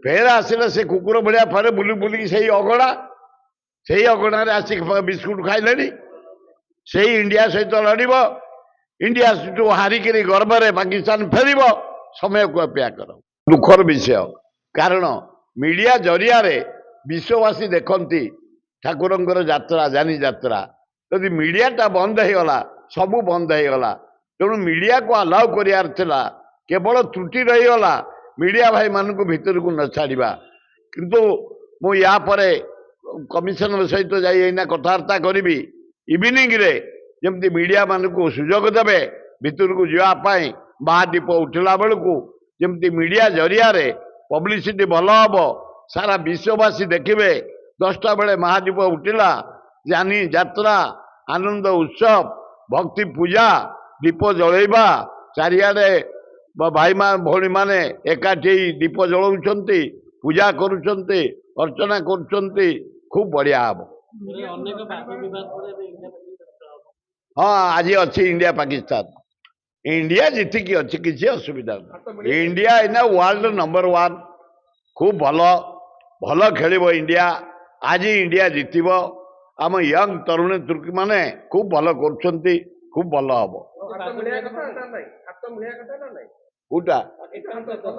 ଫେର ଆସିଲେ ସେ କୁକୁର ଭଳିଆ ଫେରେ ବୁଲି ବୁଲିକି ସେଇ ଅଗଣାରେ ଆସିକି ବିସ୍କୁଟ ଖାଇଲେଣି। ସେଇ ଇଣ୍ଡିଆ ସହିତ ଲଢ଼ିବ, ଇଣ୍ଡିଆ ସହିତ ହାରିକିରି ଗର୍ବରେ ପାକିସ୍ତାନ ଫେରିବ, ସମୟକୁ ଅପେକ୍ଷା କର। ଦୁଃଖର ବିଷୟ, କାରଣ ମିଡ଼ିଆ ଜରିଆରେ ବିଶ୍ୱବାସୀ ଦେଖନ୍ତି ଠାକୁରଙ୍କର ଯାତ୍ରା, ଯାନି ଯାତ୍ରା। ଯଦି ମିଡ଼ିଆଟା ବନ୍ଦ ହେଇଗଲା, ସବୁ ବନ୍ଦ ହେଇଗଲା। ତେଣୁ ମିଡ଼ିଆକୁ ଆଲାଉ କରିବାର ଥିଲା, କେବଳ ତ୍ରୁଟି ରହିଗଲା ମିଡ଼ିଆ ଭାଇମାନଙ୍କୁ ଭିତରକୁ ନ ଛାଡ଼ିବା। କିନ୍ତୁ ମୁଁ ୟା ପରେ କମିଶନର ସହିତ ଯାଇ ଏଇନା କଥାବାର୍ତ୍ତା କରିବି, ଇଭିନିଂରେ ଯେମିତି ମିଡ଼ିଆ ମାନଙ୍କୁ ସୁଯୋଗ ଦେବେ ଭିତରକୁ ଯିବା ପାଇଁ। ମହାଦୀପ ଉଠିଲା ବେଳକୁ ଯେମିତି ମିଡ଼ିଆ ଜରିଆରେ ପବ୍ଲିସିଟି ଭଲ ହବ, ସାରା ବିଶ୍ୱବାସୀ ଦେଖିବେ 10ଟା ବେଳେ ମହାଦୀପ ଉଠିଲା, ଯାନି ଯାତ୍ରା, ଆନନ୍ଦ ଉତ୍ସବ, ଭକ୍ତି ପୂଜା, ଦୀପ ଜଳେଇବା, ଚାରିଆଡ଼େ ଭାଇମାନେ ଭଉଣୀମାନେ ଏକାଠି ଦୀପ ଜଳାଉଛନ୍ତି, ପୂଜା କରୁଛନ୍ତି, ଅର୍ଚ୍ଚନା କରୁଛନ୍ତି, ଖୁବ୍ ବଢ଼ିଆ ହବ। ହଁ, ଆଜି ଅଛି ଇଣ୍ଡିଆ ପାକିସ୍ତାନ। ଇଣ୍ଡିଆ ଜିତିକି ଅଛି, କିଛି ଅସୁବିଧା ନାହିଁ। ଇଣ୍ଡିଆ ଏଇନା ୱାର୍ଲଡ ନମ୍ବର 1। ଖୁବ୍ ଭଲ ଖେଳିବ ଇଣ୍ଡିଆ। ଆଜି ଇଣ୍ଡିଆ ଜିତିବ। ଆମ ୟଙ୍ଗ ତରୁଣ ତୁର୍କୀମାନେ ଖୁବ୍ ଭଲ କରୁଛନ୍ତି, ଖୁବ୍ ଭଲ ହବ। କୋଉଟା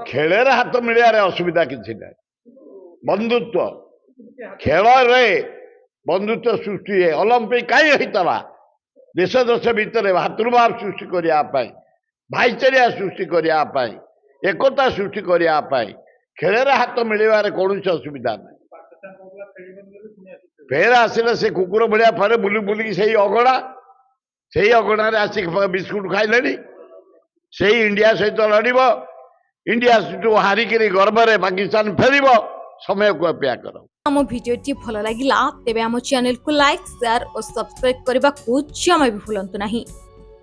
ଖେଳରେ ହାତ ମିଳିବାରେ ଅସୁବିଧା କିଛି ନାହିଁ। ବନ୍ଧୁତ୍ୱ ଖେଳରେ ବନ୍ଧୁତ୍ୱ ସୃଷ୍ଟି ହୁଏ। ଅଲିମ୍ପିକ କାହିଁ ହେଇଥିଲା? ଦେଶ ଭିତରେ ଭାତୃଭାବ ସୃଷ୍ଟି କରିବା ପାଇଁ, ଭାଇଚାରା ସୃଷ୍ଟି କରିବା ପାଇଁ, ଏକତା ସୃଷ୍ଟି କରିବା ପାଇଁ। ଖେଳରେ ହାତ ମିଳିବାରେ କୌଣସି ଅସୁବିଧା ନାହିଁ। ଫେର ଆସିଲେ ସେ କୁକୁର ଭଳିଆ ଫେରେ ବୁଲି ବୁଲିକି ସେଇ ଅଗଣାରେ ଆସିକି ବିସ୍କୁଟ ଖାଇଲେଣି। ସେଇ ଇଣ୍ଡିଆ ସହିତ ଲଢ଼ିବ, ଇଣ୍ଡିଆ ସହିତ ହାରିକିରି ଗର୍ବରେ ପାକିସ୍ତାନ ଫେରିବ, ସମୟକୁ ଅପେକ୍ଷା କର। ଆମ ଭିଡ଼ିଓଟି ଭଲ ଲାଗିଲା ତେବେ ଆମ ଚ୍ୟାନେଲକୁ ଲାଇକ୍, ସେୟାର ଓ ସବସ୍କ୍ରାଇବ କରିବାକୁ ଜମା ବି ଭୁଲନ୍ତୁ ନାହିଁ।